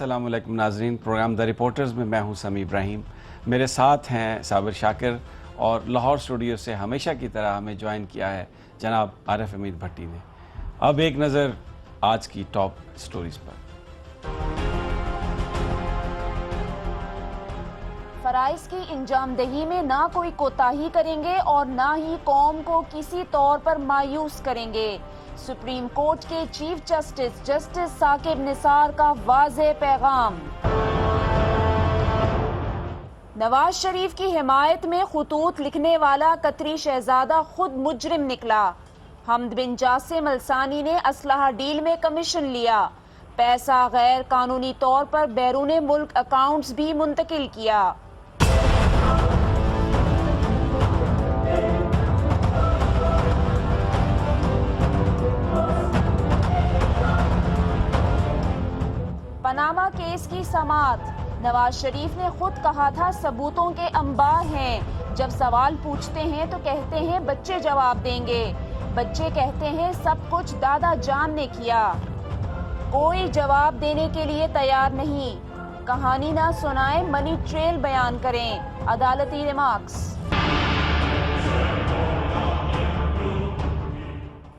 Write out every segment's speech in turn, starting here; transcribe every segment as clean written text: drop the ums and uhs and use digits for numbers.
السلام علیکم ناظرین، پروگرام دا رپورٹرز میں ہوں سمیع ابراہیم۔ میرے ساتھ ہیں صابر شاکر اور لاہور اسٹوڈیو سے ہمیشہ کی طرح ہمیں جوائن کیا ہے جناب عارف حمید بھٹی نے۔ اب ایک نظر آج کی ٹاپ سٹوریز پر۔ فرائض کی انجام دہی میں نہ کوئی کوتاہی کریں گے اور نہ ہی قوم کو کسی طور پر مایوس کریں گے، سپریم کورٹ کے چیف جسٹس ثاقب نثار کا واضح پیغام۔ نواز شریف کی حمایت میں خطوط لکھنے والا قطری شہزادہ خود مجرم نکلا۔ حمد بن جاسم الثانی نے اسلحہ ڈیل میں کمیشن لیا، پیسہ غیر قانونی طور پر بیرون ملک اکاؤنٹس بھی منتقل کیا۔ پاناما کیس کی سماعت۔ نواز شریف نے خود کہا تھا ثبوتوں کے انبار ہیں، جب سوال پوچھتے ہیں تو کہتے ہیں بچے جواب دیں گے، بچے کہتے ہیں سب کچھ دادا جان نے کیا، کوئی جواب دینے کے لیے تیار نہیں، کہانی نہ سنائیں منی ٹریل بیان کریں، عدالتی ریمارکس۔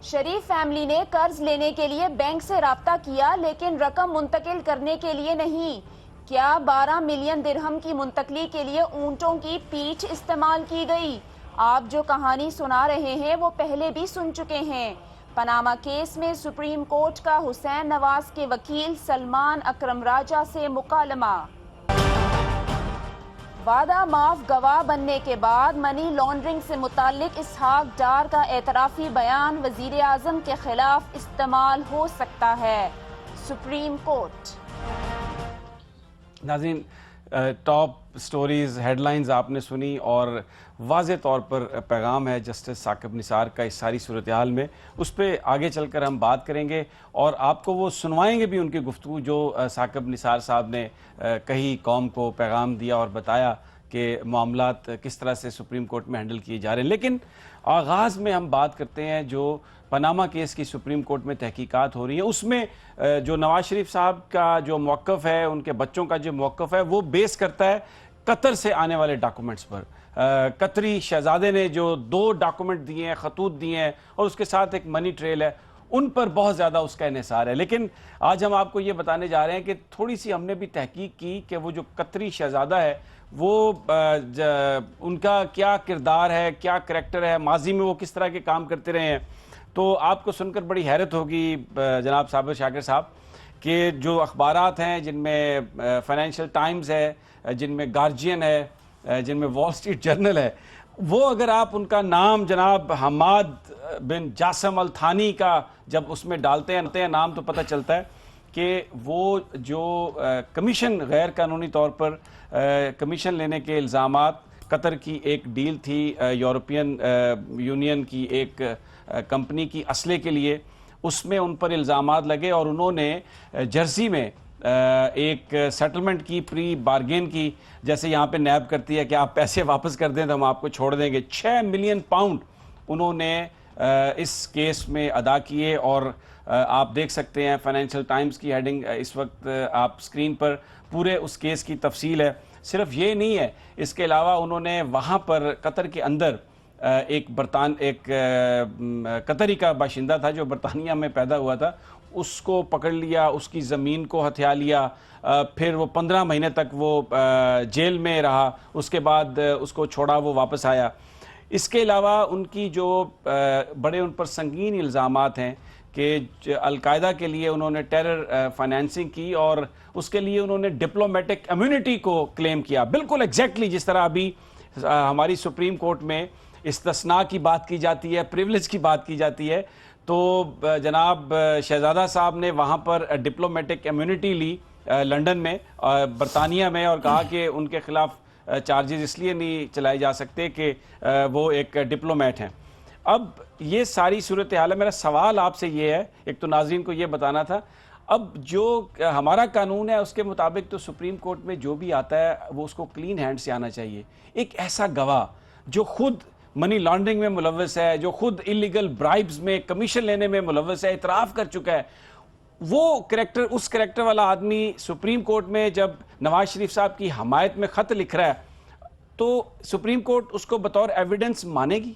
شریف فیملی نے قرض لینے کے لیے بینک سے رابطہ کیا لیکن رقم منتقل کرنے کے لیے نہیں۔ کیا 12 ملین درہم کی منتقلی کے لیے اونٹوں کی پیٹھ استعمال کی گئی؟ آپ جو کہانی سنا رہے ہیں وہ پہلے بھی سن چکے ہیں۔ پاناما کیس میں سپریم کورٹ کا حسین نواز کے وکیل سلمان اکرم راجہ سے مکالمہ۔ وعدہ معاف گواہ بننے کے بعد منی لانڈرنگ سے متعلق اسحاق ڈار کا اعترافی بیان وزیر اعظم کے خلاف استعمال ہو سکتا ہے، سپریم کورٹ۔ ناظرین، ٹاپ سٹوریز ہیڈ لائنز آپ نے سنی اور واضح طور پر پیغام ہے جسٹس ثاقب نثار کا اس ساری صورتحال میں، اس پہ آگے چل کر ہم بات کریں گے اور آپ کو وہ سنوائیں گے بھی ان کی گفتگو جو ثاقب نثار صاحب نے کہی، قوم کو پیغام دیا اور بتایا کہ معاملات کس طرح سے سپریم کورٹ میں ہینڈل کیے جا رہے ہیں۔ لیکن آغاز میں ہم بات کرتے ہیں جو پاناما کیس کی سپریم کورٹ میں تحقیقات ہو رہی ہیں، اس میں جو نواز شریف صاحب کا جو موقف ہے، ان کے بچوں کا جو موقف ہے، وہ بیس کرتا ہے قطر سے آنے والے ڈاکومنٹس پر۔ قطری شہزادے نے جو 2 ڈاکومنٹ دیے ہیں، خطوط دیے ہیں اور اس کے ساتھ ایک منی ٹریل ہے، ان پر بہت زیادہ اس کا انحصار ہے۔ لیکن آج ہم آپ کو یہ بتانے جا رہے ہیں کہ تھوڑی سی ہم نے بھی تحقیق کی کہ وہ جو قطری شہزادہ ہے وہ ان کا کیا کردار ہے، کیا کریکٹر ہے، ماضی میں وہ کس طرح کے کام کرتے رہے ہیں۔ تو آپ کو سن کر بڑی حیرت ہوگی جناب صابر شاکر صاحب کہ جو اخبارات ہیں جن میں فائنینشیل ٹائمز ہے، جن میں گارجین ہے، جن میں وال اسٹریٹ جرنل ہے، وہ اگر آپ ان کا نام جناب حماد بن جاسم الثانی کا جب اس میں ڈالتے ہیں نام، تو پتہ چلتا ہے کہ وہ جو کمیشن غیر قانونی طور پر کمیشن لینے کے الزامات، قطر کی ایک ڈیل تھی یورپین یونین کی ایک کمپنی کی اسلحے کے لیے، اس میں ان پر الزامات لگے اور انہوں نے جرسی میں ایک سیٹلمنٹ کی، پری بارگین کی، جیسے یہاں پہ نیب کرتی ہے کہ آپ پیسے واپس کر دیں تو ہم آپ کو چھوڑ دیں گے۔ 6 ملین پاؤنڈ انہوں نے اس کیس میں ادا کیے اور آپ دیکھ سکتے ہیں فائنینشیل ٹائمز کی ہیڈنگ اس وقت آپ سکرین پر، پورے اس کیس کی تفصیل ہے۔ صرف یہ نہیں ہے، اس کے علاوہ انہوں نے وہاں پر قطر کے اندر ایک قطری کا باشندہ تھا جو برطانیہ میں پیدا ہوا تھا، اس کو پکڑ لیا، اس کی زمین کو ہتھیا لیا، پھر وہ 15 مہینے تک وہ جیل میں رہا، اس کے بعد اس کو چھوڑا، وہ واپس آیا۔ اس کے علاوہ ان کی جو بڑے ان پر سنگین الزامات ہیں کہ القاعدہ کے لیے انہوں نے ٹیرر فائنینسنگ کی اور اس کے لیے انہوں نے ڈپلومیٹک امیونٹی کو کلیم کیا، بالکل ایگزیکٹلی جس طرح ابھی ہماری سپریم کورٹ میں استثناء کی بات کی جاتی ہے، پریولیج کی بات کی جاتی ہے، تو جناب شہزادہ صاحب نے وہاں پر ڈپلومیٹک امیونٹی لی لنڈن میں، برطانیہ میں، اور کہا کہ ان کے خلاف چارجز اس لیے نہیں چلائے جا سکتے کہ وہ ایک ڈپلومیٹ ہیں۔ اب یہ ساری صورتحال ہے۔ میرا سوال آپ سے یہ ہے، ایک تو ناظرین کو یہ بتانا تھا، اب جو ہمارا قانون ہے اس کے مطابق تو سپریم کورٹ میں جو بھی آتا ہے وہ اس کو کلین ہینڈ سے آنا چاہیے۔ ایک ایسا گواہ جو خود منی لانڈرنگ میں ملوث ہے، جو خود انلیگل برائبز میں کمیشن لینے میں ملوث ہے، اعتراف کر چکا ہے، وہ کریکٹر, اس کریکٹر والا آدمی سپریم کورٹ میں جب نواز شریف صاحب کی حمایت میں خط لکھ رہا ہے تو سپریم کورٹ اس کو بطور ایویڈنس مانے گی؟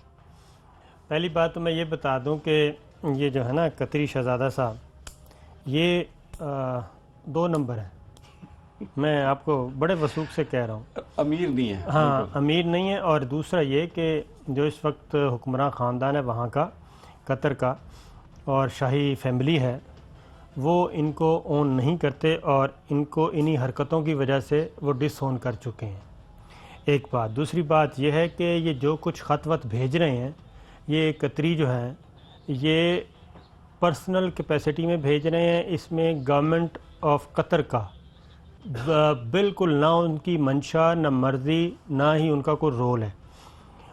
پہلی بات تو میں یہ بتا دوں کہ یہ جو ہے نا قطری شہزادہ صاحب یہ 2 نمبر ہیں. میں آپ کو بڑے وثوق سے کہہ رہا ہوں, امیر نہیں ہے. ہاں امیر نہیں ہے. اور دوسرا یہ کہ جو اس وقت حکمراں خاندان ہے وہاں کا, قطر کا, اور شاہی فیملی ہے, وہ ان کو اون نہیں کرتے اور ان کو انہی حرکتوں کی وجہ سے وہ ڈس اون کر چکے ہیں. ایک بات. دوسری بات یہ ہے کہ یہ جو کچھ خط وط بھیج رہے ہیں یہ قطری جو ہیں یہ پرسنل کیپیسٹی میں بھیج رہے ہیں. اس میں گورنمنٹ آف قطر کا بالکل نہ ان کی منشا, نہ مرضی, نہ ہی ان کا کوئی رول ہے.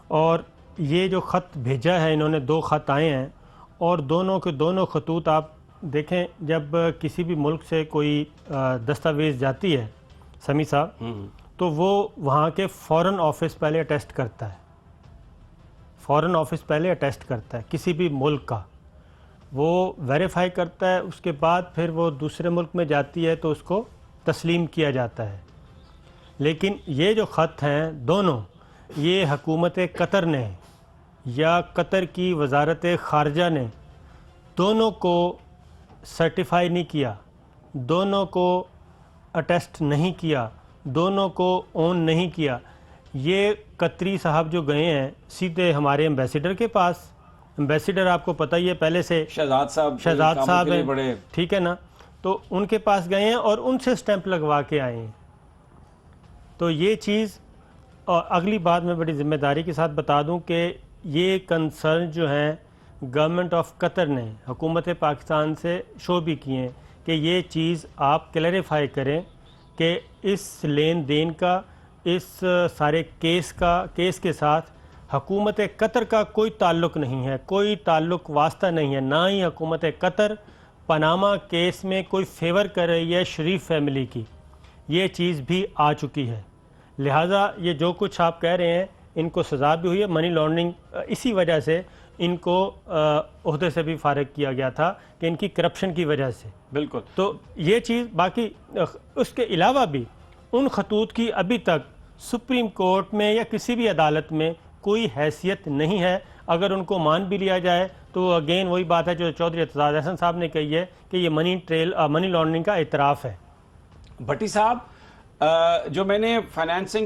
اور یہ جو خط بھیجا ہے انہوں نے, 2 خط آئے ہیں اور دونوں کے دونوں خطوط آپ دیکھیں. جب کسی بھی ملک سے کوئی دستاویز جاتی ہے سمیع صاحب تو وہ وہاں کے فورن آفس پہلے اٹیسٹ کرتا ہے. فورن آفس پہلے اٹیسٹ کرتا ہے کسی بھی ملک کا, وہ ویریفائی کرتا ہے, اس کے بعد پھر وہ دوسرے ملک میں جاتی ہے تو اس کو تسلیم کیا جاتا ہے. لیکن یہ جو خط ہیں دونوں, یہ حکومت قطر نے یا قطر کی وزارت خارجہ نے دونوں کو سرٹیفائی نہیں کیا, دونوں کو اٹیسٹ نہیں کیا, دونوں کو اون نہیں کیا. یہ قطری صاحب جو گئے ہیں سیدھے ہمارے ایمبیسیڈر کے پاس. ایمبیسیڈر آپ کو پتہ ہی ہے پہلے سے شہزاد صاحب ہیں, بڑے, ٹھیک ہے نا, تو ان کے پاس گئے ہیں اور ان سے سٹیمپ لگوا کے آئے ہیں. تو یہ چیز. اور اگلی بات میں بڑی ذمہ داری کے ساتھ بتا دوں کہ یہ کنسرن جو ہیں گورنمنٹ آف قطر نے حکومت پاکستان سے شو بھی کیے ہیں کہ یہ چیز آپ کلیریفائی کریں کہ اس لین دین کا, اس سارے کیس کے ساتھ حکومت قطر کا کوئی تعلق نہیں ہے, کوئی تعلق واسطہ نہیں ہے. نہ ہی حکومت قطر پاناما کیس میں کوئی فیور کر رہی ہے شریف فیملی کی. یہ چیز بھی آ چکی ہے. لہٰذا یہ جو کچھ آپ کہہ رہے ہیں ان کو سزا بھی ہوئی ہے. منی لانڈرنگ, اسی وجہ سے ان کو عہدے سے بھی فارغ کیا گیا تھا کہ ان کی کرپشن کی وجہ سے. بالکل. تو یہ چیز. باقی اس کے علاوہ بھی ان خطوط کی ابھی تک سپریم کورٹ میں یا کسی بھی عدالت میں کوئی حیثیت نہیں ہے. اگر ان کو مان بھی لیا جائے تو اگین وہی بات ہے جو چودھری اعتزاز احسن صاحب نے کہی ہے کہ یہ منی لانڈرنگ کا اعتراف ہے. بھٹی صاحب, جو میں نے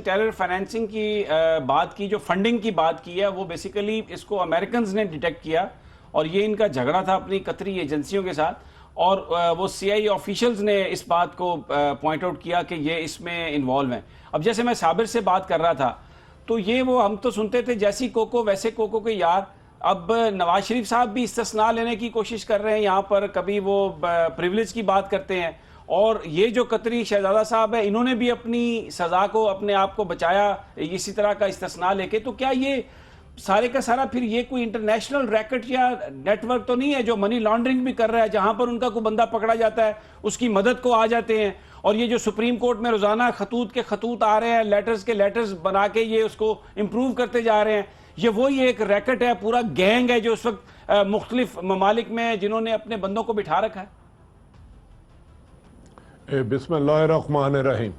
ٹیرر فائنینسنگ کی بات کی, جو فنڈنگ کی بات کی ہے, وہ بیسیکلی اس کو امریکنز نے ڈیٹیکٹ کیا اور یہ ان کا جھگڑا تھا اپنی قطری ایجنسیوں کے ساتھ, اور وہ سی آئی آفیشلز نے اس بات کو پوائنٹ آؤٹ کیا کہ یہ اس میں انوالو ہیں. اب جیسے میں صابر سے بات کر رہا تھا تو یہ وہ ہم تو سنتے تھے جیسی کوکو ویسے کوکو کے یار. اب نواز شریف صاحب بھی استثناء لینے کی کوشش کر رہے ہیں یہاں پر, کبھی وہ پریولیج کی بات کرتے ہیں, اور یہ جو قطری شہزادہ صاحب ہے انہوں نے بھی اپنی سزا کو, اپنے آپ کو بچایا اسی طرح کا استثناء لے کے. تو کیا یہ سارے کا سارا پھر یہ کوئی انٹرنیشنل ریکٹ یا نیٹ ورک تو نہیں ہے جو منی لانڈرنگ بھی کر رہا ہے, جہاں پر ان کا کوئی بندہ پکڑا جاتا ہے اس کی مدد کو آ جاتے ہیں, اور یہ جو سپریم کورٹ میں روزانہ خطوط کے خطوط آ رہے ہیں, لیٹرز کے لیٹرز بنا کے یہ اس کو امپروو کرتے جا رہے ہیں, یہ وہی ایک ریکٹ ہے, پورا گینگ ہے جو اس وقت مختلف ممالک میں جنہوں نے اپنے بندوں کو بٹھا رکھا ہے. بسم اللہ الرحمن الرحیم.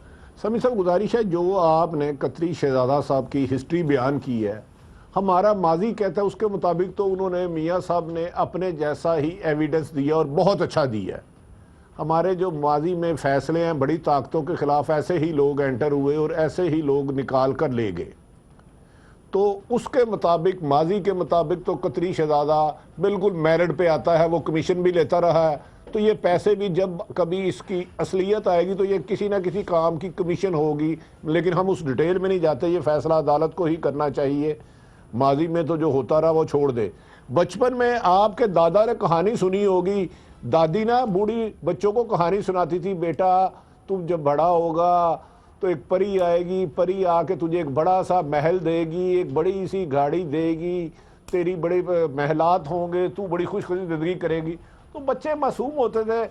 سمیع صاحب گزارش ہے, جو آپ نے قطری شہزادہ صاحب کی ہسٹری بیان کی ہے, ہمارا ماضی کہتا ہے اس کے مطابق تو انہوں نے, میاں صاحب نے اپنے جیسا ہی ایویڈنس دیا اور بہت اچھا دیا ہے. ہمارے جو ماضی میں فیصلے ہیں بڑی طاقتوں کے خلاف, ایسے ہی لوگ انٹر ہوئے اور ایسے ہی لوگ نکال کر لے گئے. تو اس کے مطابق, ماضی کے مطابق تو قطری شہزادہ بالکل میرٹ پہ آتا ہے, وہ کمیشن بھی لیتا رہا ہے. تو یہ پیسے بھی جب کبھی اس کی اصلیت آئے گی تو یہ کسی نہ کسی کام کی کمیشن ہوگی, لیکن ہم اس ڈیٹیل میں نہیں جاتے, یہ فیصلہ عدالت کو ہی کرنا چاہیے. ماضی میں تو جو ہوتا رہا وہ چھوڑ دے. بچپن میں آپ کے دادا نے کہانی سنی ہوگی, دادی نا بوڑھی بچوں کو کہانی سناتی تھی, بیٹا تم جب بڑا ہوگا تو ایک پری آئے گی, پری آ کے تجھے ایک بڑا سا محل دے گی, ایک بڑی سی گاڑی دے گی, تیری بڑے محلات ہوں گے, تو بڑی خوش خوشی زندگی کرے گی. تو بچے معصوم ہوتے تھے,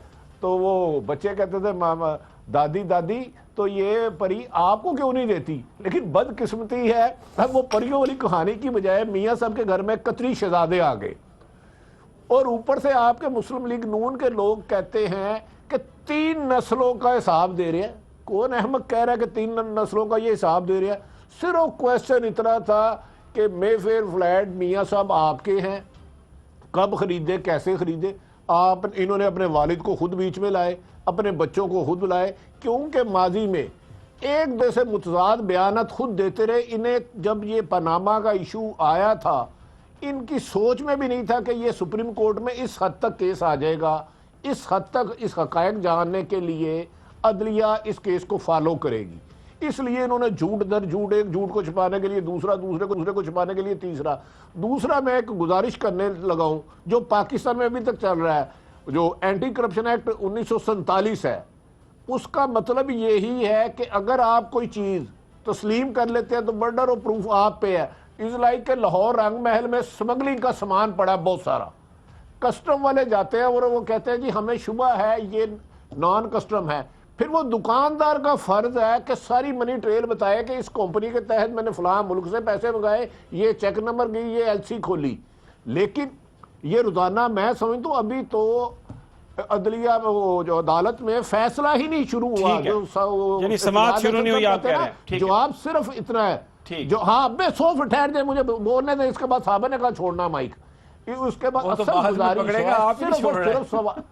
تو وہ بچے کہتے تھے دادی دادی تو یہ پری آپ کو کیوں نہیں دیتی. لیکن بدقسمتی ہے اب وہ پریوں والی کہانی کی بجائے میاں صاحب کے گھر میں قطری شہزادے آ گئے. اور اوپر سے آپ کے مسلم لیگ نون کے لوگ کہتے ہیں کہ 3 نسلوں کا حساب دے رہے ہیں. کون احمق کہہ رہا ہے کہ 3 نسلوں کا یہ حساب دے رہے ہیں؟ صرف کویسچن اتنا تھا کہ مے فیئر فلیٹ میاں صاحب آپ کے ہیں, کب خریدے, کیسے خریدے. انہوں نے اپنے والد کو خود بیچ میں لائے, اپنے بچوں کو خود لائے, کیونکہ ماضی میں ایک دوسرے متضاد بیانات خود دیتے رہے. انہیں جب یہ پاناما کا ایشو آیا تھا, ان کی سوچ میں بھی نہیں تھا کہ یہ سپریم کورٹ میں اس حد تک کیس آ جائے گا. اس حد تک اس حقائق جاننے کے لیے عدلیہ اس کیس کو فالو کرے گی. اس لیے انہوں نے جھوٹ در جھوٹ, ایک جھوٹ کو چھپانے کے لیے دوسرا, دوسرے کو چھپانے کے لیے تیسرا. دوسرا میں ایک گزارش کرنے لگا ہوں جو پاکستان میں ابھی تک چل رہا ہے, جو اینٹی کرپشن ایکٹ 1947 ہے, اس کا مطلب یہی ہے کہ اگر آپ کوئی چیز تسلیم کر لیتے ہیں تو برڈر آف پروف آپ پہ ہے. از لائک کہ لاہور رنگ محل میں سمگلنگ کا سامان پڑا بہت سارا, کسٹم والے جاتے ہیں اور وہ کہتے ہیں جی ہمیں شبہ ہے یہ نان کسٹم ہے. پھر وہ دکاندار کا فرض ہے کہ ساری منی ٹریل بتائے کہ اس کمپنی کے تحت میں نے فلاں ملک سے پیسے منگائے, یہ چیک نمبر گئی, یہ ایل سی کھولی. لیکن یہ روزانہ میں سمجھتا ہوں ابھی تو عدلیہ جو عدالت میں فیصلہ ہی نہیں شروع ہوا, یعنی سماعت شروع نہیں ہوئی. آپ کہہ رہے ہیں جواب صرف اتنا ہے جو ہاں بے 100 ٹھہر جائے مجھے بولنے دیں. اس کے بعد صاحبہ نے کہا چھوڑنا مائک. اس کے بعد اصل گزارش ہے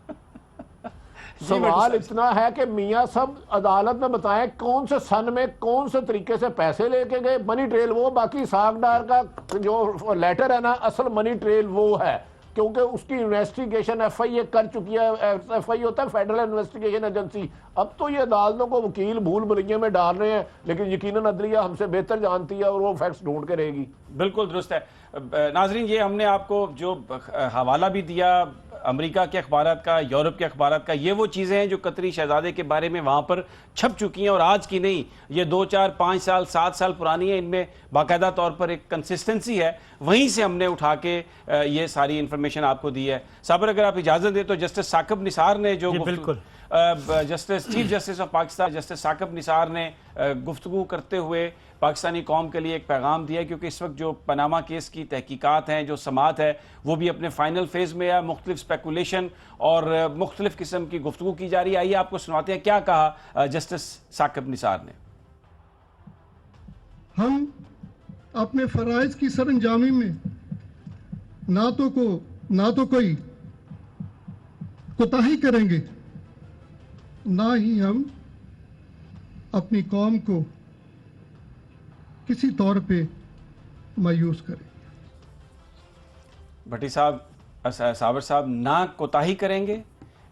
سوال اتنا ہے کہ میاں صاحب عدالت میں بتائیں کون سے سن میں کون سے طریقے سے پیسے لے کے گئے. منی ٹریل وہ, باقی ساگ ڈار کا جو لیٹر ہے نا, اصل منی ٹریل وہ ہے, کیونکہ اس کی انویسٹیگیشن ایف آئی اے کر چکی ہے. ایف آئی اے ہوتا ہے فیڈرل انویسٹیگیشن ایجنسی. اب تو یہ عدالتوں کو وکیل بھول بھلیے میں ڈال رہے ہیں, لیکن یقیناً عدلیہ ہم سے بہتر جانتی ہے اور وہ فیکٹس ڈھونڈ کے رہے گی. بالکل درست ہے. ناظرین, یہ ہم نے آپ کو جو حوالہ بھی دیا امریکہ کے اخبارات کا, یورپ کے اخبارات کا, یہ وہ چیزیں ہیں جو قطری شہزادے کے بارے میں وہاں پر چھپ چکی ہیں اور آج کی نہیں, یہ 2, 4, 5 سال 7 سال پرانی ہیں. ان میں باقاعدہ طور پر ایک کنسسٹنسی ہے, وہیں سے ہم نے اٹھا کے یہ ساری انفارمیشن آپ کو دی ہے. صابر اگر آپ اجازت دیں تو جسٹس ثاقب نثار نے جو chief justice of Pakistan justice Saqib Nisar نے گفتگو کرتے ہوئے پاکستانی قوم کے لیے ایک پیغام دیا, کیونکہ اس وقت جو پاناما کیس کی تحقیقات ہیں, جو سماعت ہے, وہ بھی اپنے فائنل فیز میں ہے. مختلف سپیکولیشن اور مختلف قسم کی گفتگو کی جا رہی ہے. آئیے آپ کو سناتے ہیں کیا کہا جسٹس ثاقب نثار نے. ہم اپنے فرائض کی سر انجامی میں نہ تو کوئی کوتاہی کریں گے, نہ ہی ہم اپنی قوم کو کسی طور پہ مایوس کریں. بھٹی صاحب, صابر صاحب, نہ کوتاہی کریں گے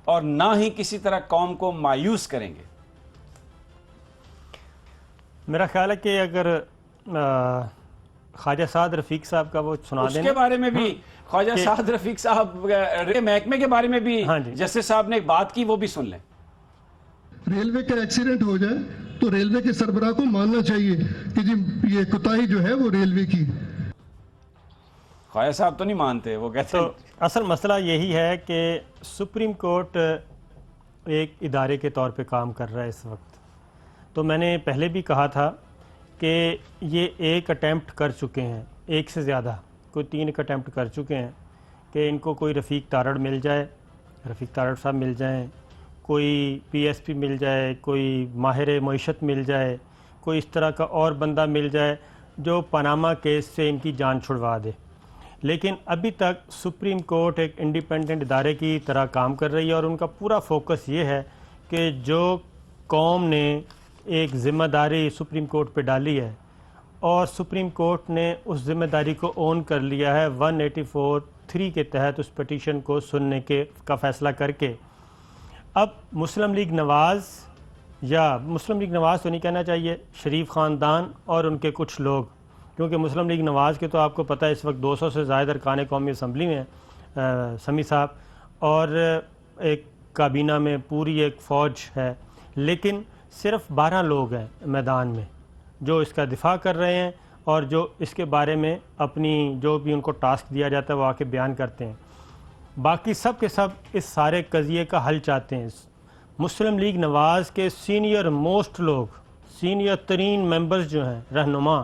اور نہ ہی کسی طرح قوم کو مایوس کریں گے. میرا خیال ہے کہ اگر خواجہ سعد رفیق صاحب کا وہ سنا دیں, اس کے بارے میں بھی خواجہ سعد رفیق صاحب محکمے کے بارے میں بھی جسٹس صاحب نے ایک بات کی, وہ بھی سن لیں. ریلوے کا ایکسیڈنٹ ہو جائے تو ریلوے کے سربراہ کو ماننا چاہیے کہ جی یہ کوتاہی جو ہے وہ ریلوے کی. خواجہ صاحب تو نہیں مانتے, وہ کہتے ہیں. اصل مسئلہ یہی ہے کہ سپریم کورٹ ایک ادارے کے طور پہ کام کر رہا ہے اس وقت. تو میں نے پہلے بھی کہا تھا کہ یہ ایک اٹیمپٹ کر چکے ہیں, ایک سے زیادہ, کوئی 3 اٹیمپٹ کر چکے ہیں کہ ان کو کوئی رفیق تارڑ مل جائے, رفیق تارڑ صاحب مل جائیں, کوئی پی ایس پی مل جائے, کوئی ماہر معیشت مل جائے, کوئی اس طرح کا اور بندہ مل جائے جو پاناما کیس سے ان کی جان چھڑوا دے. لیکن ابھی تک سپریم کورٹ ایک انڈیپینڈنٹ ادارے کی طرح کام کر رہی ہے اور ان کا پورا فوکس یہ ہے کہ جو قوم نے ایک ذمہ داری سپریم کورٹ پہ ڈالی ہے اور سپریم کورٹ نے اس ذمہ داری کو اون کر لیا ہے 184(3) کے تحت اس پٹیشن کو سننے کا فیصلہ کر کے. اب مسلم لیگ نواز, یا مسلم لیگ نواز تو نہیں کہنا چاہیے, شریف خاندان اور ان کے کچھ لوگ, کیونکہ مسلم لیگ نواز کے تو آپ کو پتہ ہے اس وقت 200 سے زائد ارکان قومی اسمبلی میں سمی صاحب, اور ایک کابینہ میں پوری ایک فوج ہے, لیکن صرف 12 لوگ ہیں میدان میں جو اس کا دفاع کر رہے ہیں اور جو اس کے بارے میں اپنی جو بھی ان کو ٹاسک دیا جاتا ہے وہ آ کے بیان کرتے ہیں. باقی سب کے سب اس سارے قضیے کا حل چاہتے ہیں. مسلم لیگ نواز کے سینئر موسٹ لوگ, سینئر ترین ممبرز جو ہیں, رہنما,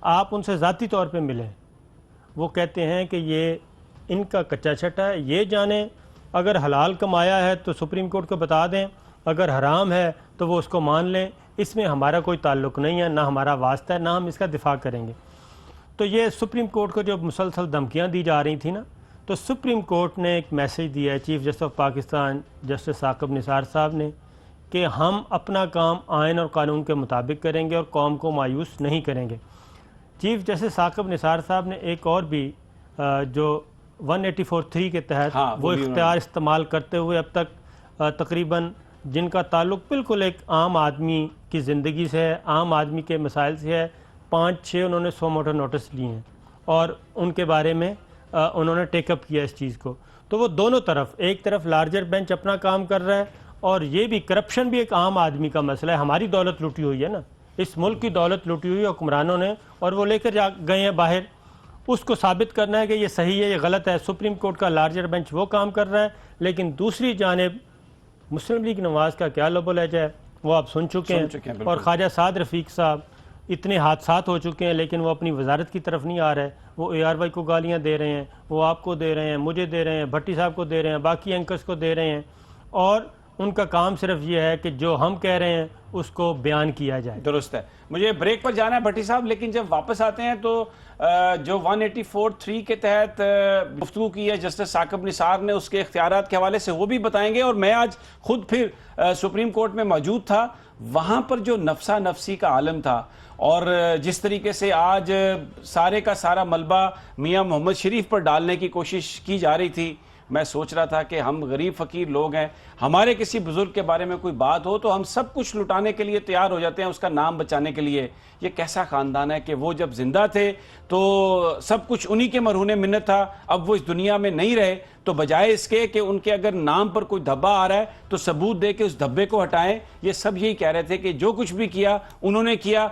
آپ ان سے ذاتی طور پہ ملیں, وہ کہتے ہیں کہ یہ ان کا کچا چھٹا ہے، یہ جانیں اگر حلال کمایا ہے تو سپریم کورٹ کو بتا دیں، اگر حرام ہے تو وہ اس کو مان لیں، اس میں ہمارا کوئی تعلق نہیں ہے، نہ ہمارا واسطہ ہے، نہ ہم اس کا دفاع کریں گے۔ تو یہ سپریم کورٹ کو جو مسلسل دھمکیاں دی جا رہی تھیں نا، تو سپریم کورٹ نے ایک میسیج دیا ہے chief justice of Pakistan justice Saqib Nisar صاحب نے کہ ہم اپنا کام آئین اور قانون کے مطابق کریں گے اور قوم کو مایوس نہیں کریں گے۔ چیف جسٹس ثاقب نثار صاحب نے ایک اور بھی جو 184(3) کے تحت وہ اختیار استعمال کرتے ہوئے اب تک تقریباً جن کا تعلق بالکل ایک عام آدمی کی زندگی سے ہے، عام آدمی کے مسائل سے ہے، 5-6 انہوں نے سو موٹر نوٹس لیے ہیں اور ان کے بارے میں انہوں نے ٹیک اپ کیا اس چیز کو۔ تو وہ دونوں طرف، ایک طرف لارجر بینچ اپنا کام کر رہا ہے اور یہ بھی کرپشن بھی ایک عام آدمی کا مسئلہ ہے۔ ہماری دولت لوٹی ہوئی ہے نا، اس ملک کی دولت لوٹی ہوئی ہے حکمرانوں نے، اور وہ لے کر گئے ہیں باہر، اس کو ثابت کرنا ہے کہ یہ صحیح ہے یہ غلط ہے۔ سپریم کورٹ کا لارجر بینچ وہ کام کر رہا ہے، لیکن دوسری جانب مسلم لیگ نواز کا کیا لب و لہجہ ہے وہ آپ سن چکے ہیں، اور خواجہ سعد رفیق صاحب، اتنے حادثات ہو چکے ہیں لیکن وہ اپنی وزارت کی طرف نہیں آ رہے، وہ ARY کو گالیاں دے رہے ہیں، وہ آپ کو دے رہے ہیں، مجھے دے رہے ہیں، بھٹی صاحب کو دے رہے ہیں، باقی اینکرز کو دے رہے ہیں، اور ان کا کام صرف یہ ہے کہ جو ہم کہہ رہے ہیں اس کو بیان کیا جائے۔ درست ہے، مجھے بریک پر جانا ہے بھٹی صاحب، لیکن جب واپس آتے ہیں تو جو 184(3) کے تحت گفتگو کی ہے جسٹس ثاقب نثار نے، اس کے اختیارات کے حوالے سے وہ بھی بتائیں گے، اور میں آج خود پھر سپریم کورٹ میں موجود تھا، وہاں پر جو نفسا نفسی کا عالم تھا اور جس طریقے سے آج سارے کا سارا ملبہ میاں محمد شریف پر ڈالنے کی کوشش کی جا رہی تھی، میں سوچ رہا تھا کہ ہم غریب فقیر لوگ ہیں، ہمارے کسی بزرگ کے بارے میں کوئی بات ہو تو ہم سب کچھ لٹانے کے لیے تیار ہو جاتے ہیں اس کا نام بچانے کے لیے۔ یہ کیسا خاندان ہے کہ وہ جب زندہ تھے تو سب کچھ انہی کے مرہون منت تھا، اب وہ اس دنیا میں نہیں رہے تو بجائے اس کے کہ ان کے اگر نام پر کوئی دھبا آ رہا ہے تو ثبوت دے کے اس دھبے کو ہٹائیں۔ یہ سب یہی کہہ رہے تھے کہ جو کچھ بھی کیا انہوں نے کیا،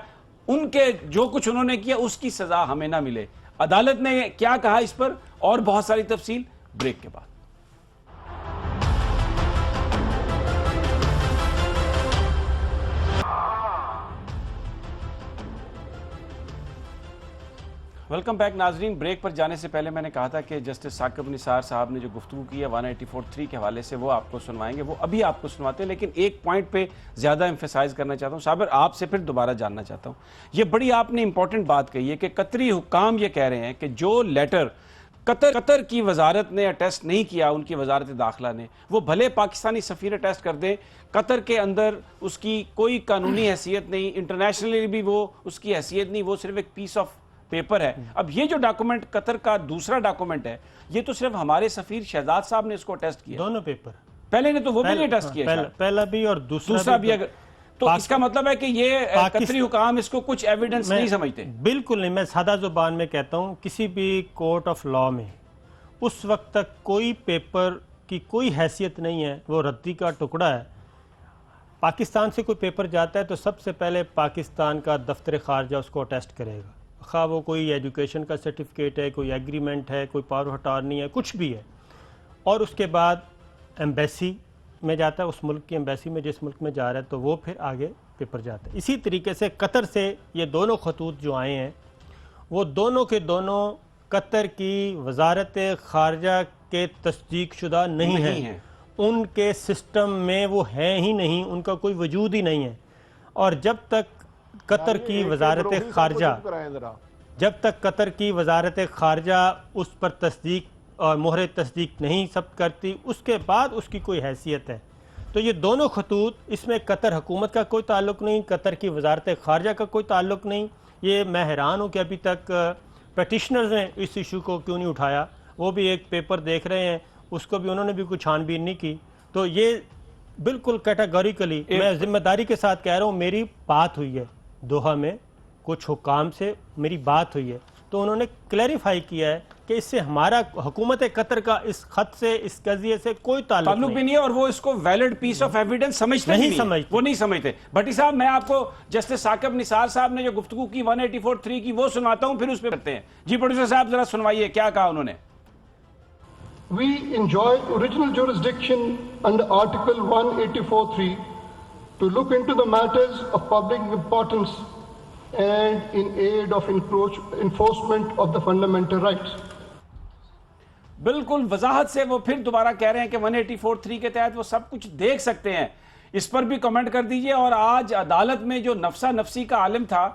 ان کے جو کچھ انہوں نے کیا اس کی سزا ہمیں نہ ملے۔ عدالت نے کیا کہا اس پر، اور بہت ساری تفصیل بریک کے بعد۔ ویلکم بیک ناظرین، بریک پر جانے سے پہلے میں نے کہا تھا کہ جسٹس ثاقب نثار صاحب نے جو گفتگو کی ہے 184(3) کے حوالے سے وہ آپ کو سنوائیں گے، وہ ابھی آپ کو سنواتے ہیں، لیکن ایک پوائنٹ پہ زیادہ ایمفیسائز کرنا چاہتا ہوں صابر، آپ سے پھر دوبارہ جاننا چاہتا ہوں۔ یہ بڑی آپ نے امپورٹنٹ بات کہی ہے کہ قطری حکام یہ کہہ رہے ہیں کہ جو لیٹر قطر کی وزارت نے اٹیسٹ نہیں کیا، ان کی وزارت داخلہ نے، وہ بھلے پاکستانی سفیر اٹیسٹ کر دے، قطر کے اندر اس کی کوئی قانونی حیثیت نہیں، انٹرنیشنلی بھی وہ اس کی حیثیت نہیں، وہ صرف ایک پیس آف پیپر ہے۔ اب یہ جو ڈاکومنٹ قطر کا دوسرا ڈاکومنٹ ہے، یہ تو صرف ہمارے سفیر شہزاد صاحب نے اس کو ٹیسٹ کیا، دونوں پیپر پہلے نے تو وہ بھی نہیں ٹیسٹ کیا، پہلا بھی اور دوسرا بھی، اگر تو اس کا مطلب ہے کہ یہ قطری حکام اس کو کچھ ایویڈنس نہیں سمجھتے۔ بالکل نہیں، میں سادہ زبان میں کہتا ہوں، کسی بھی کورٹ آف لا میں اس وقت تک کوئی پیپر کی کوئی حیثیت نہیں ہے، وہ ردی کا ٹکڑا ہے۔ پاکستان سے کوئی پیپر جاتا ہے تو سب سے پہلے پاکستان کا دفتر خارجہ اس کو ٹیسٹ کرے گا، خواہ وہ کوئی ایجوکیشن کا سرٹیفکیٹ ہے، کوئی ایگریمنٹ ہے، کوئی پاور آف اٹارنی ہے، کچھ بھی ہے، اور اس کے بعد ایمبیسی میں جاتا ہے، اس ملک کی ایمبیسی میں جس ملک میں جا رہا ہے، تو وہ پھر آگے پیپر جاتا ہے۔ اسی طریقے سے قطر سے یہ دونوں خطوط جو آئے ہیں وہ دونوں کے دونوں قطر کی وزارت خارجہ کے تصدیق شدہ نہیں ہیں، ان کے سسٹم میں وہ ہیں ہی نہیں، ان کا کوئی وجود ہی نہیں ہے، اور جب تک قطر کی وزارت خارجہ اس پر تصدیق اور مہر تصدیق نہیں سب کرتی، اس کے بعد اس کی کوئی حیثیت ہے۔ تو یہ دونوں خطوط، اس میں قطر حکومت کا کوئی تعلق نہیں، قطر کی وزارت خارجہ کا کوئی تعلق نہیں۔ یہ میں حیران ہوں کہ ابھی تک پیٹیشنرز نے اس ایشو کو کیوں نہیں اٹھایا، وہ بھی ایک پیپر دیکھ رہے ہیں، اس کو بھی انہوں نے بھی کوئی چھان بین نہیں کی۔ تو یہ بالکل کیٹاگوریکلی میں ذمہ داری کے ساتھ کہہ رہا ہوں، میری بات ہوئی ہے دوحہ میں، کچھ حکام سے میری بات ہوئی ہے، تو انہوں نے کلیریفائی کیا ہے کہ اس سے ہمارا حکومت قطر کا اس خط سے، اس قضیے سے کوئی تعلق بھی نہیں ہے، اور وہ اس کو ویلڈ پیس آف ایویڈنس سمجھتے وہ نہیں سمجھتے۔ بھٹی صاحب، میں آپ کو جسٹس ثاقب نثار صاحب نے جو گفتگو کی 184(3) کی وہ سناتا ہوں، پھر اس پہ کرتے ہیں۔ جی پروڈیوسر صاحب ذرا سنوائیے کیا کہا انہوں نے۔ We enjoy original jurisdiction under Article 184(3) to look into the matters of public importance and in aid of enforcement of the fundamental rights. بالکل وضاحت سے وہ پھر دوبارہ کہہ رہے ہیں کہ 184(3) کے تحت وہ سب کچھ دیکھ سکتے ہیں. اس پر بھی کمنٹ کر دیجئے. اور آج عدالت میں جو نفسہ نفسی کا عالم تھا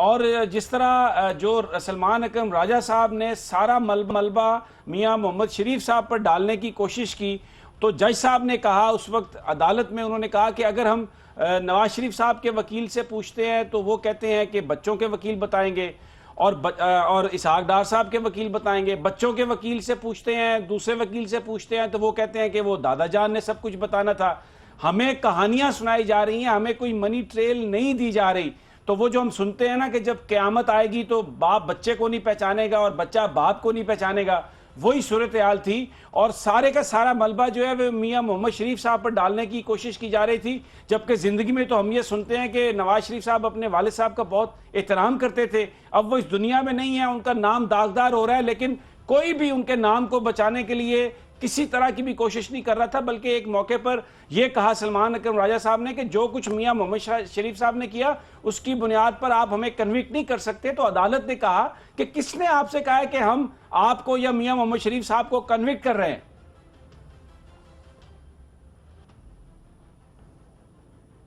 اور جس طرح جو سلمان اکرم راجہ صاحب نے سارا ملبہ میاں محمد شریف صاحب پر ڈالنے کی کوشش کی, تو جج صاحب نے کہا اس وقت عدالت میں, انہوں نے کہا کہ اگر ہم نواز شریف صاحب کے وکیل سے پوچھتے ہیں تو وہ کہتے ہیں کہ بچوں کے وکیل بتائیں گے, اور اسحاق ڈار صاحب کے وکیل بتائیں گے. بچوں کے وکیل سے پوچھتے ہیں, دوسرے وکیل سے پوچھتے ہیں تو وہ کہتے ہیں کہ وہ دادا جان نے سب کچھ بتانا تھا. ہمیں کہانیاں سنائی جا رہی ہیں, ہمیں کوئی منی ٹریل نہیں دی جا رہی. تو وہ جو ہم سنتے ہیں نا کہ جب قیامت آئے گی تو باپ بچے کو نہیں پہچانے گا اور بچہ باپ کو نہیں پہچانے گا, وہی صورتحال تھی. اور سارے کا سارا ملبہ جو ہے وہ میاں محمد شریف صاحب پر ڈالنے کی کوشش کی جا رہی تھی, جبکہ زندگی میں تو ہم یہ سنتے ہیں کہ نواز شریف صاحب اپنے والد صاحب کا بہت احترام کرتے تھے. اب وہ اس دنیا میں نہیں ہیں, ان کا نام داغدار ہو رہا ہے, لیکن کوئی بھی ان کے نام کو بچانے کے لیے کسی طرح کی بھی کوشش نہیں کر رہا تھا. بلکہ ایک موقع پر یہ کہا سلمان اکرم راجہ صاحب نے کہ جو کچھ میاں محمد شریف صاحب نے کیا اس کی بنیاد پر آپ ہمیں کنوکٹ نہیں کر سکتے. تو عدالت نے کہا کہ کس نے آپ سے کہا ہے کہ ہم آپ کو یا میاں محمد شریف صاحب کو کنوکٹ کر رہے ہیں.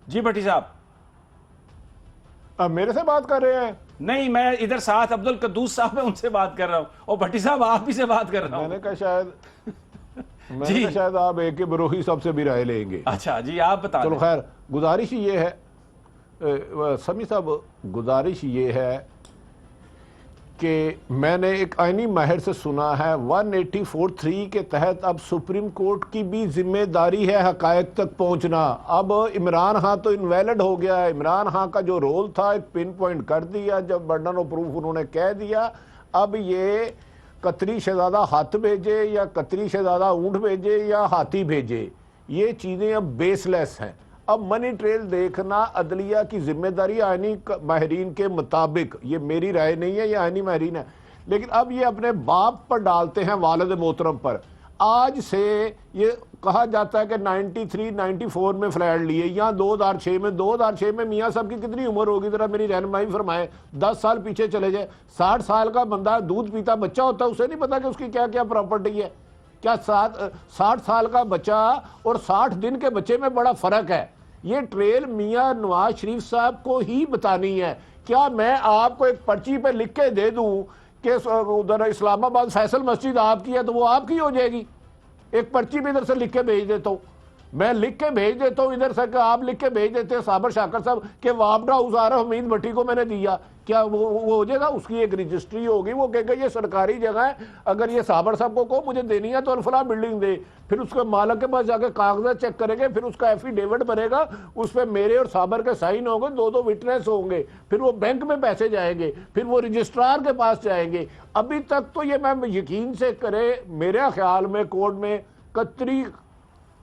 جی بھٹی صاحب. اب میرے سے بات کر رہے ہیں؟ نہیں, میں ادھر ساتھ عبد القدوس صاحب ہے ان سے بات کر رہا ہوں, اور بھٹی صاحب آپ ہی سے بات کر رہا ہوں. میں نے کہا شاید آپ اے کے بروہی صاحب سے بھی رائے لیں گے. اچھا جی, آپ بتا چلو خیر, گزارش یہ ہے سمی صاحب, گزارش یہ ہے کہ میں نے ایک آئینی ماہر سے سنا ہے 184(3) کے تحت اب سپریم کورٹ کی بھی ذمہ داری ہے حقائق تک پہنچنا. اب عمران خان تو انویلڈ ہو گیا ہے, عمران خان کا جو رول تھا ایک پن پوائنٹ کر دیا, جب برڈن آف پروف انہوں نے کہہ دیا. اب یہ قطری شہزادہ ہاتھ بھیجے یا قطری شہزادہ اونٹ بھیجے یا ہاتھی بھیجے, یہ چیزیں اب بیس لیس ہیں. اب منی ٹریل دیکھنا عدلیہ کی ذمہ داری آئینی ماہرین کے مطابق, یہ میری رائے نہیں ہے, یہ آئینی ماہرین ہے. لیکن اب یہ اپنے باپ پر ڈالتے ہیں, والد محترم پر. آج سے یہ کہا جاتا ہے کہ 93 94 میں فلیٹ لیے, یا 2006 میں میاں صاحب کی کتنی عمر ہوگی ذرا میری رہنمائی فرمائے. 10 سال پیچھے چلے جائے. 60 سال کا بندہ دودھ پیتا بچہ ہوتا ہے, اسے نہیں پتا کہ اس کی کیا کیا پراپرٹی ہے. کیا 60 سال کا بچہ اور 60 دن کے بچے میں بڑا فرق ہے. یہ ٹریل میاں نواز شریف صاحب کو ہی بتانی ہے. کیا میں آپ کو ایک پرچی پہ لکھ کے دے دوں کہ ادھر اسلام آباد فیصل مسجد آپ کی ہے تو وہ آپ کی ہو جائے گی؟ ایک پرچی بھی ادھر سے لکھ کے بھیج دیتا ہوں, میں لکھ کے بھیج دیتا ہوں ادھر سے, کہ آپ لکھ کے بھیج دیتے ہیں صابر شاکر صاحب کہ وابڈا ہاؤس عارف حمید بھٹی کو میں نے دیا, کیا وہ ہو جائے گا؟ اس کی ایک رجسٹری ہوگی, وہ کہے گا یہ سرکاری جگہ ہے, اگر یہ صابر صاحب کو کہو مجھے دینی ہے تو الفلاح بلڈنگ دے. پھر اس کے مالک کے پاس جا کے کاغذات چیک کریں گے, پھر اس کا ایفیڈیوٹ بنے گا, اس پہ میرے اور صابر کے سائن ہوں گے, 2 وٹنس ہوں گے, پھر وہ بینک میں پیسے جائیں گے, پھر وہ رجسٹرار کے پاس جائیں گے. ابھی تک تو یہ میں یقین سے کرے, میرے خیال میں کورٹ میں قطری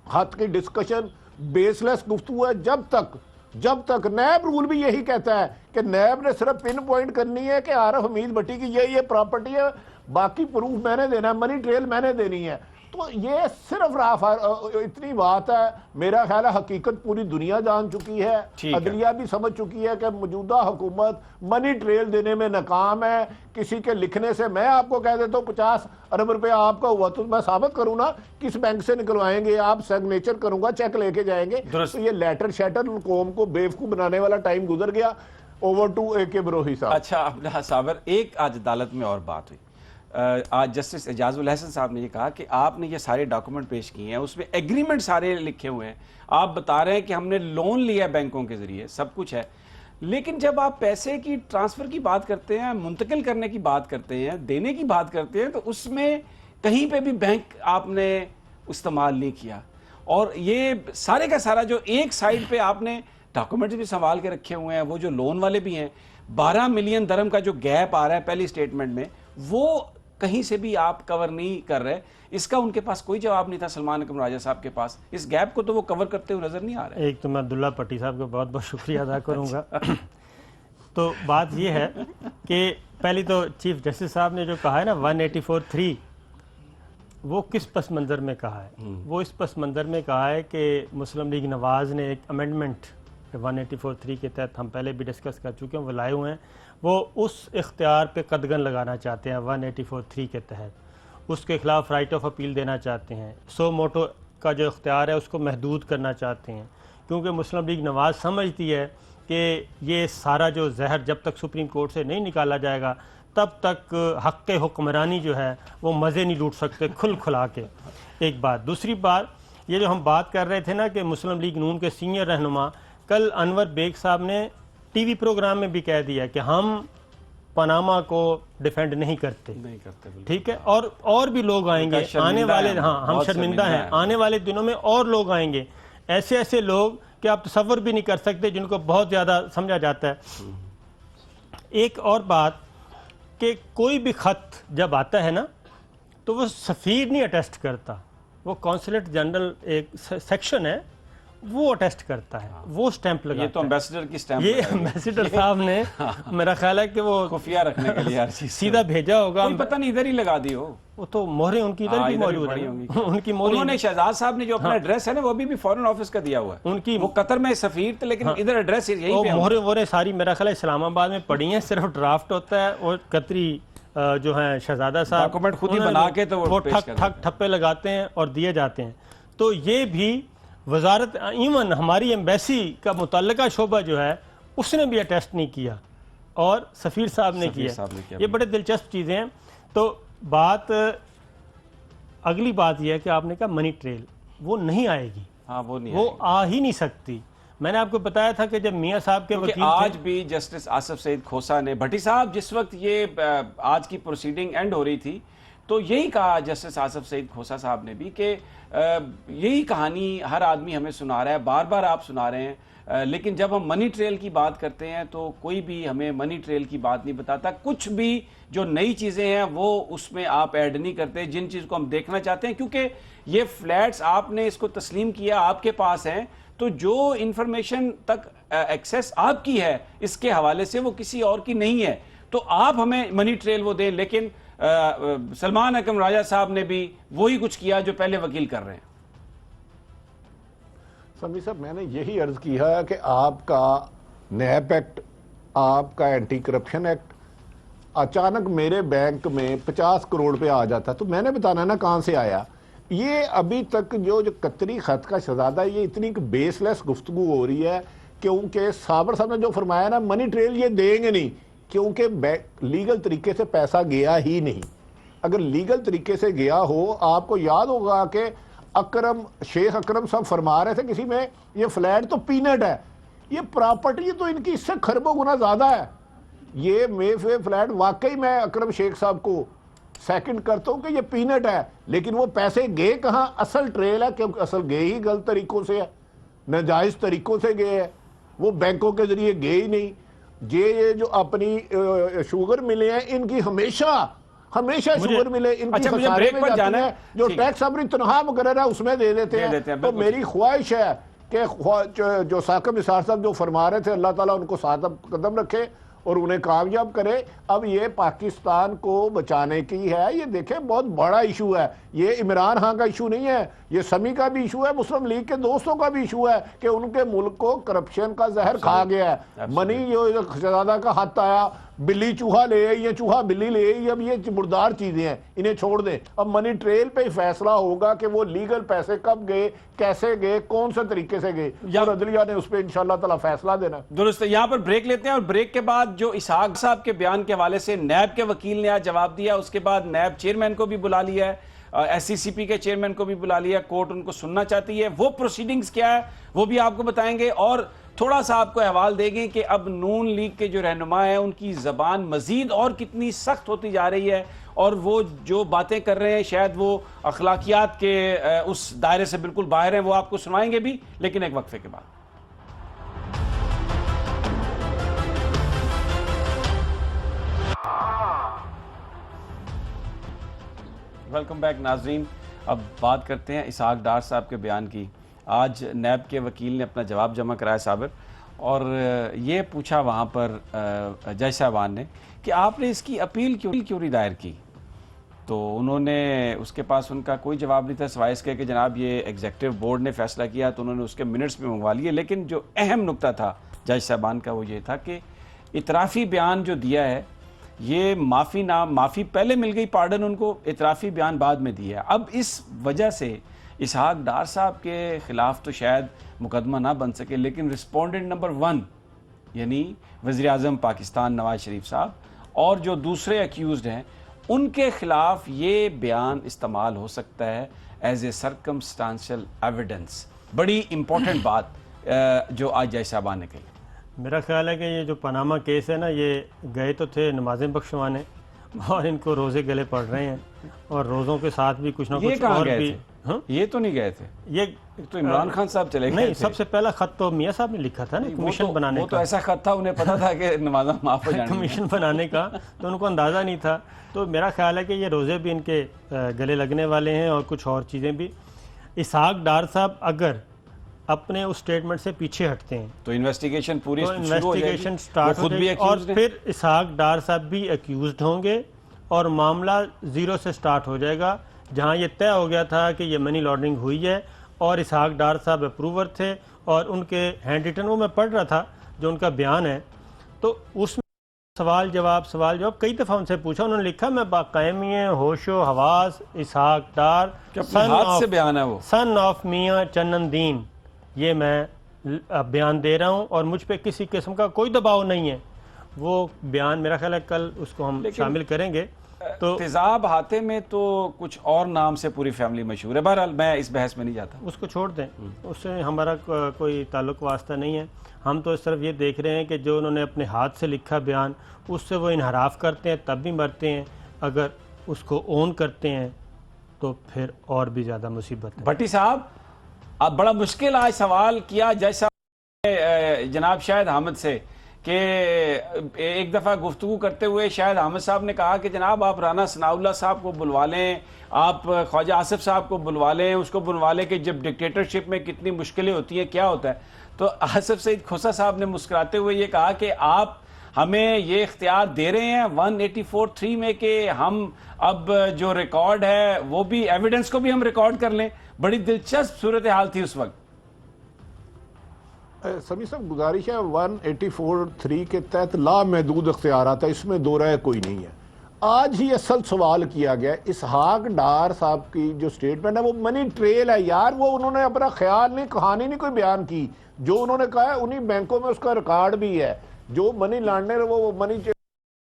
خط کی ڈسکشن بیس لیس گفتگو ہے. جب تک نیب رول بھی یہی کہتا ہے کہ نیب نے صرف پن پوائنٹ کرنی ہے کہ عارف حمید بھٹی کی یہ پراپرٹی ہے, باقی پروف میں نے دینا ہے, منی ٹریل میں نے دینی ہے. تو یہ صرف اتنی بات ہے. میرا خیال ہے حقیقت پوری دنیا جان چکی ہے, عدلیہ بھی سمجھ چکی ہے کہ موجودہ حکومت منی ٹریل دینے میں ناکام ہے. کسی کے لکھنے سے میں آپ کو کہہ دیتا ہوں 50 ارب روپے آپ کا ہوا تو میں ثابت کروں نا کس بینک سے نکلوائیں گے, آپ سگنیچر کروں گا, چیک لے کے جائیں گے. تو یہ لیٹر شیٹر قوم کو بیوقوف بنانے والا ٹائم گزر گیا. اوور ٹو اے کے بروہی صاحب. اچھا عبداللہ صابر, ایک آج عدالت میں اور بات ہوئی. آج جسٹس اعجاز الحسن صاحب نے یہ کہا کہ آپ نے یہ سارے ڈاکومنٹ پیش کیے ہیں, اس میں ایگریمنٹ سارے لکھے ہوئے ہیں, آپ بتا رہے ہیں کہ ہم نے لون لیا بینکوں کے ذریعے, سب کچھ ہے, لیکن جب آپ پیسے کی ٹرانسفر کی بات کرتے ہیں, منتقل کرنے کی بات کرتے ہیں, دینے کی بات کرتے ہیں, تو اس میں کہیں پہ بھی بینک آپ نے استعمال نہیں کیا. اور یہ سارے کا سارا جو ایک سائڈ پہ آپ نے ڈاکومنٹس بھی سنبھال کے رکھے ہوئے ہیں, وہ جو لون والے بھی ہیں, 12 ملین درہم کا جو گیپ آ رہا ہے پہلی سٹیٹمنٹ میں, وہ کہیں سے بھی آپ کور نہیں کر رہے. اس کا ان کے پاس کوئی جواب نہیں تھا سلمان اکرم راجہ صاحب کے پاس. اس گیپ کو تو وہ کور کرتے ہوئے نظر نہیں آ رہے. ایک تو میں عبداللہ پٹی صاحب کو بہت بہت شکریہ ادا کروں گا. تو بات یہ ہے کہ پہلی تو چیف جسٹس صاحب نے جو کہا ہے نا 184(3), وہ کس پس منظر میں کہا ہے؟ وہ اس پس منظر میں کہا ہے کہ مسلم لیگ نواز نے ایک امینڈمنٹ 184(3) کے تحت ہم پہلے بھی ڈسکس کر چکے ہیں, وہ لائے ہوئے ہیں, وہ اس اختیار پہ قدغن لگانا چاہتے ہیں 184(3) کے تحت. اس کے خلاف رائٹ آف اپیل دینا چاہتے ہیں، سو موٹو کا جو اختیار ہے اس کو محدود کرنا چاہتے ہیں، کیونکہ مسلم لیگ نواز سمجھتی ہے کہ یہ سارا جو زہر جب تک سپریم کورٹ سے نہیں نکالا جائے گا تب تک حق حکمرانی جو ہے وہ مزے نہیں لوٹ سکتے کھلا کے. ایک بات. دوسری بات یہ جو ہم بات کر رہے تھے نا کہ مسلم لیگ نون کے سینئر رہنما، کل انور بیگ صاحب نے ٹی وی پروگرام میں بھی کہہ دیا کہ ہم پاناما کو ڈیفینڈ نہیں کرتے، ٹھیک ہے، اور بھی لوگ آئیں گے آنے والے، ہاں ہم شرمندہ ہیں، آنے والے دنوں میں اور لوگ آئیں گے، ایسے لوگ کہ آپ تصور بھی نہیں کر سکتے، جن کو بہت زیادہ سمجھا جاتا ہے. ایک اور بات کہ کوئی بھی خط جب آتا ہے نا تو وہ سفیر نہیں اٹیسٹ کرتا، وہ کونسلیٹ جنرل ایک سیکشن ہے وہ اٹیسٹ کرتا ہے، وہ سٹیمپ لگاتا ہے. یہ تو امبیسڈر کی سٹیمپ یہ امبیسڈر صاحب نے میرا خیال ہے کہ وہ خفیہ رکھنے کے لیے ہر چیز سیدھا بھیجا ہوگا، پتہ نہیں ادھر ہی لگا دی ہو. وہ تو مہریں ان کی ادھر بھی موجود ہیں، ان کی انہوں نے مہریں شہزاد صاحب نے جو اپنا ایڈریس ہے نا وہ بھی فورن آفس کا دیا ہوا ہے، ان کی وہ قطر میں سفیر تھے لیکن ادھر ایڈریس یہی پہ مہریں وہریں ساری میرا خیال ہے اسلام آباد میں پڑی ہیں، صرف ڈرافٹ ہوتا ہے اور قطری جو ہیں شہزادہ صاحب ڈاکومنٹ خود ہی بنا کے تو وہ ٹھک ٹھپے لگاتے ہیں اور دیے جاتے ہیں. تو یہ بھی وزارت، ایون ہماری ایمبیسی کا متعلقہ شعبہ جو ہے اس نے بھی اٹیسٹ نہیں کیا اور سفیر صاحب نے کیا. یہ بڑے دلچسپ چیزیں ہیں. تو بات اگلی بات یہ ہے کہ آپ نے کہا منی ٹریل وہ نہیں آئے گی، وہ آ ہی نہیں سکتی. میں نے آپ کو بتایا تھا کہ جب میاں صاحب کے وکیل آج بھی جسٹس آصف سعید کھوسا نے، بھٹی صاحب جس وقت یہ آج کی پروسیڈنگ اینڈ ہو رہی تھی تو یہی کہا جسٹس آصف سعید کھوسا صاحب نے بھی کہ یہی کہانی ہر آدمی ہمیں سنا رہا ہے، بار بار آپ سنا رہے ہیں، لیکن جب ہم منی ٹریل کی بات کرتے ہیں تو کوئی بھی ہمیں منی ٹریل کی بات نہیں بتاتا. کچھ بھی جو نئی چیزیں ہیں وہ اس میں آپ ایڈ نہیں کرتے جن چیز کو ہم دیکھنا چاہتے ہیں، کیونکہ یہ فلیٹس آپ نے اس کو تسلیم کیا، آپ کے پاس ہیں، تو جو انفارمیشن تک ایکسیس آپ کی ہے اس کے حوالے سے وہ کسی اور کی نہیں ہے. تو آپ ہمیں منی ٹریل وہ دیں، لیکن سلمان حکم راجہ صاحب نے بھی وہی کچھ کیا جو پہلے وکیل کر رہے ہیں. سمی صاحب میں نے یہی عرض کیا کہ آپ کا نیب ایکٹ، آپ کا اینٹی کرپشن ایکٹ اچانک میرے بینک میں 50 کروڑ پہ آ جاتا تو میں نے بتانا نا کہاں سے آیا. یہ ابھی تک جو قطری خط کا شہزادہ، یہ اتنی بیس لیس گفتگو ہو رہی ہے کیونکہ صابر صاحب نے جو فرمایا نا منی ٹریل یہ دیں گے نہیں، کیونکہ لیگل طریقے سے پیسہ گیا ہی نہیں. اگر لیگل طریقے سے گیا ہو، آپ کو یاد ہوگا کہ شیخ اکرم صاحب فرما رہے تھے کسی میں یہ فلیٹ تو پینٹ ہے، یہ پراپرٹی تو ان کی اس سے خربوں گنا زیادہ ہے. یہ فلیٹ واقعی میں اکرم شیخ صاحب کو سیکنڈ کرتا ہوں کہ یہ پینٹ ہے، لیکن وہ پیسے گئے کہاں؟ اصل ٹریل ہے، کیونکہ اصل گئے ہی غلط طریقوں سے ہے، ناجائز طریقوں سے گئے ہیں، وہ بینکوں کے ذریعے گئے ہی نہیں. یہ جو اپنی شوگر ملے ہیں ان کی ہمیشہ شوگر ملے ان کی خسارے میں جاتے ہیں، جو ٹیکس اپنی تنخواہ مقررہ ہے اس میں دے دیتے ہیں. تو میری خواہش ہے کہ جو ثاقب نثار صاحب جو فرما رہے تھے اللہ تعالیٰ ان کو ساتھ قدم رکھے اور انہیں کامیاب کرے. اب یہ پاکستان کو بچانے کی ہے، یہ دیکھیں بہت بڑا ایشو ہے، یہ عمران خان کا ایشو نہیں ہے، یہ سمی کا بھی ایشو ہے، مسلم لیگ کے دوستوں کا بھی ایشو ہے کہ ان کے ملک کو کرپشن کا زہر کھا گیا ہے. منی جو شہزادہ کا ہاتھ آیا، بلی چوہا لے آئی یا چوہا بلی لے آئی، اب یہ مردار چیزیں ہیں، انہیں چھوڑ دیں. اب منی ٹریل پہ ہی فیصلہ ہوگا کہ وہ لیگل پیسے کب گئے، کیسے گئے، کون سے طریقے سے گئے، اور عدلیہ نے اس پہ انشاءاللہ تعالی فیصلہ دینا. درست ہے. یہاں پر بریک لیتے ہیں اور بریک کے بعد جو اسحاق صاحب کے بیان کے حوالے سے نیب کے وکیل نے آج جواب دیا، اس کے بعد نیب چیئرمین کو بھی بلا لیا ہے، ایس سی سی پی کے چیئرمین کو بھی بلا لیا، کورٹ ان کو سننا چاہتی ہے، وہ پروسیڈنگز کیا ہے وہ بھی آپ کو بتائیں گے، اور تھوڑا سا آپ کو احوال دیں گے کہ اب نون لیگ کے جو رہنما ہیں ان کی زبان مزید اور کتنی سخت ہوتی جا رہی ہے، اور وہ جو باتیں کر رہے ہیں شاید وہ اخلاقیات کے اس دائرے سے بالکل باہر ہیں، وہ آپ کو سنائیں گے بھی، لیکن ایک وقفے کے بعد. ویلکم بیک ناظرین. اب بات کرتے ہیں اسحاق ڈار صاحب کے بیان کی. آج نیب کے وکیل نے اپنا جواب جمع کرایا صابر، اور یہ پوچھا وہاں پر جج صاحبان نے کہ آپ نے اس کی اپیل کیوں نہیں دائر کی. تو انہوں نے اس کے پاس ان کا کوئی جواب نہیں تھا سوائے اس کے کہ جناب یہ ایگزیکٹو بورڈ نے فیصلہ کیا، تو انہوں نے اس کے منٹس بھی منگوا لیے. لیکن جو اہم نقطہ تھا جج صاحبان کا وہ یہ تھا کہ اعترافی بیان جو دیا ہے یہ معافی پہلے مل گئی، پارڈن ان کو، اعترافی بیان بعد میں دیا. اب اس وجہ سے اسحاق ڈار صاحب کے خلاف تو شاید مقدمہ نہ بن سکے، لیکن رسپونڈنٹ نمبر 1 یعنی وزیر اعظم پاکستان نواز شریف صاحب اور جو دوسرے اکیوزڈ ہیں ان کے خلاف یہ بیان استعمال ہو سکتا ہے ایز اے سرکمسٹانشل ایویڈنس. بڑی امپورٹنٹ بات جو آج جج صاحبان نے کہی. میرا خیال ہے کہ یہ جو پاناما کیس ہے نا، یہ گئے تو تھے نمازیں بخشوانے اور ان کو روزے گلے پڑ رہے ہیں، اور روزوں کے ساتھ بھی کچھ نہ یہ کچھ کہاں اور گئے بھی. تھے؟ یہ تو نہیں گئے تھے. یہ تو عمران خان صاحب چلے گئے نہیں، تھے. سب سے پہلا خط تو میاں صاحب نے لکھا تھا نا کمیشن بنانے وہ تو کا. ایسا خط تھا، انہیں پتا تھا کہ نمازاں معاف ہو جائیں گی. کمیشن بنانے کا تو ان کو اندازہ نہیں تھا. تو میرا خیال ہے کہ یہ روزے بھی ان کے گلے لگنے والے ہیں اور کچھ اور چیزیں بھی. اسحاق ڈار صاحب اگر اپنے اس سٹیٹمنٹ سے پیچھے ہٹتے ہیں تو انویسٹیگیشن پوری تو شروع ہو جائے انویسٹیگیشن گی. سٹارٹ وہ ہو خود جائے بھی گی اور accused ہیں. پھر اسحاق ڈار صاحب بھی ایکیوزڈ ہوں گے اور معاملہ زیرو سے سٹارٹ ہو جائے گا. جہاں یہ طے ہو گیا تھا کہ یہ منی لانڈرنگ ہوئی ہے اور اسحاق ڈار صاحب اپروور تھے اور ان کے ہینڈ ریٹن وہ میں پڑھ رہا تھا جو ان کا بیان ہے، تو اس میں سوال جواب کئی دفعہ ان سے پوچھا. انہوں نے لکھا میں باقائمی ہوش و حواس اسحاق ڈار کہ اپنے ہاتھ سے بیان ہے وہ. سن آف میاں چنن دین، یہ میں بیان دے رہا ہوں اور مجھ پہ کسی قسم کا کوئی دباؤ نہیں ہے. وہ بیان میرا خیال ہے کل اس کو ہم شامل کریں گے. تو تیزاب ہاتھے میں تو کچھ اور نام سے پوری فیملی مشہور ہے. بہرحال میں اس بحث میں نہیں جاتا. اس کو چھوڑ دیں، اس سے ہمارا کوئی تعلق واسطہ نہیں ہے. ہم تو اس طرف یہ دیکھ رہے ہیں کہ جو انہوں نے اپنے ہاتھ سے لکھا بیان اس سے وہ انحراف کرتے ہیں تب بھی مرتے ہیں، اگر اس کو اون کرتے ہیں تو پھر اور بھی زیادہ مصیبت ہے. بھٹی صاحب، اب بڑا مشکل آج سوال کیا جج صاحب نے جناب شاہد حامد سے کہ ایک دفعہ گفتگو کرتے ہوئے شاہد حامد صاحب نے کہا کہ جناب آپ رانا ثناء اللہ صاحب کو بلوا لیں، آپ خواجہ آصف صاحب کو بلوا لیں، اس کو بلوا لیں کہ جب ڈکٹیٹرشپ میں کتنی مشکلیں ہوتی ہیں کیا ہوتا ہے. تو آصف سعید کھوسہ صاحب نے مسکراتے ہوئے یہ کہا کہ آپ ہمیں یہ اختیار دے رہے ہیں 184(3) میں کہ ہم اب جو ریکارڈ ہے وہ بھی ایویڈنس کو بھی ہم ریکارڈ کر لیں. بڑی دلچسپ صورتحال تھی اس وقت. سمی صاحب گزارش ہے 184(3) کے تحت لامحدود اختیارات ہے، اس میں دو رائے کوئی نہیں ہے. آج ہی اصل سوال کیا گیا اسحاق ڈار صاحب کی جو سٹیٹمنٹ ہے وہ منی ٹریل ہے یار. وہ انہوں نے اپنا خیال نہیں، کہانی نہیں کوئی بیان کی. جو انہوں نے کہا ہے انہی بینکوں میں اس کا ریکارڈ بھی ہے. جو منی لانڈر وہ منی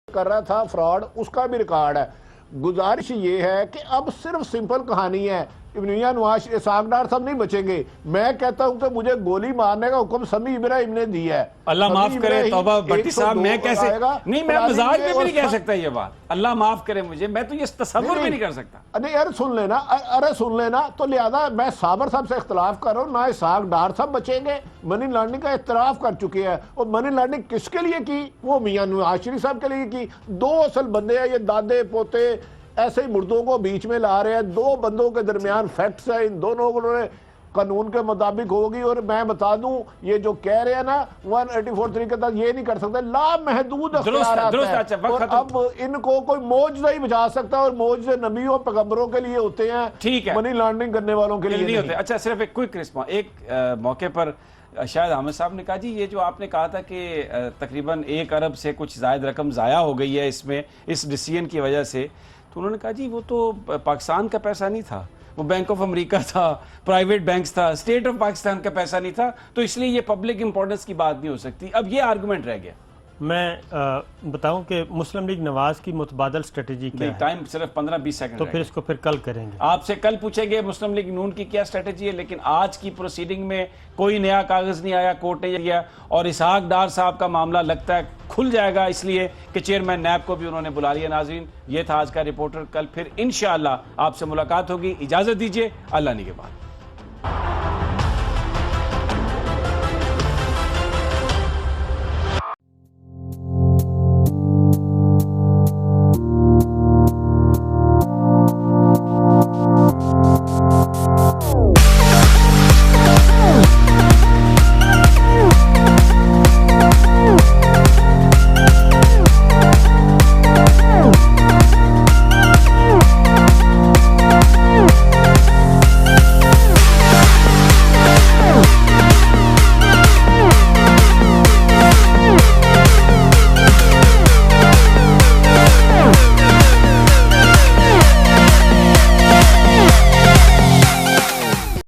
کر رہا تھا فراڈ، اس کا بھی ریکارڈ ہے. گزارش یہ ہے کہ اب صرف سمپل کہانی ہے. میاں نواز اسحاق ڈار صاحب نہیں بچیں گے. میں کہتا ہوں کہ مجھے گولی مارنے کا حکم سمیع ابراہیم نے دیا ہے. اللہ معاف کرے توبہ بھٹی صاحب، میں کیسے نہیں، میں مزاج میں بھی نہیں کہہ سکتا یہ بات. اللہ معاف کرے مجھے، میں تو یہ تصور بھی نہیں کر سکتا. نہیں ارے سن لینا. تو لہذا میں صابر صاحب سے اختلاف کر رہا ہوں. نہ اسحاق ڈار صاحب بچیں گے، منی لانڈرنگ کا اعتراف کر چکے ہیں. اور منی لانڈرنگ کس کے لیے کی؟ وہ میاں نواز شریف صاحب کے لیے کی. دو اصل بندے ہیں یہ، دادے پوتے ایسے ہی مردوں کو بیچ میں لا رہے ہیں. دو بندوں کے درمیان فیکٹس ہیں، ان دونوں کو قانون کے مطابق ہوگی. اور میں بتا دوں یہ جو کہہ رہے ہیں نا 184(3) کے تحت یہ نہیں کر سکتے. لامحدود اختیارات ہیں اور اب ان کو کوئی معجزہ ہی بچا سکتا ہے، اور معجزے نبیوں پیغمبروں کے لیے ہوتے ہیں، منی لانڈرنگ کرنے والوں کے لیے نہیں ہوتے. اچھا صرف ایک کوئک رسپانس. ایک موقع پر شاہد حامد صاحب نے کہا جی یہ جو آپ نے کہا تھا کہ تقریباً 1 ارب سے کچھ زائد رقم ضائع ہو گئی ہے اس میں، اس ڈیسیژن کی وجہ سے، تو انہوں نے کہا جی وہ تو پاکستان کا پیسہ نہیں تھا، وہ بینک آف امریکہ تھا، پرائیویٹ بینکس تھا، اسٹیٹ آف پاکستان کا پیسہ نہیں تھا، تو اس لیے یہ پبلک امپورٹنس کی بات نہیں ہو سکتی. اب یہ آرگومنٹ رہ گیا. میں بتاؤں کہ مسلم لیگ نواز کی متبادل اسٹریٹجی کیا ہے؟ ٹائم صرف 15-20 سیکنڈ. تو پھر اس کو پھر کل کریں گے. آپ سے کل پوچھیں گے مسلم لیگ نون کی کیا اسٹریٹجی ہے، لیکن آج کی پروسیڈنگ میں کوئی نیا کاغذ نہیں آیا، کورٹ نے دیا، اور اسحاق ڈار صاحب کا معاملہ لگتا ہے کھل جائے گا، اس لیے کہ چیئرمین نیب کو بھی انہوں نے بلا لیا. ناظرین یہ تھا آج کا رپورٹر. کل پھر انشاءاللہ آپ سے ملاقات ہوگی. اجازت دیجیے، اللہ نے کے بعد.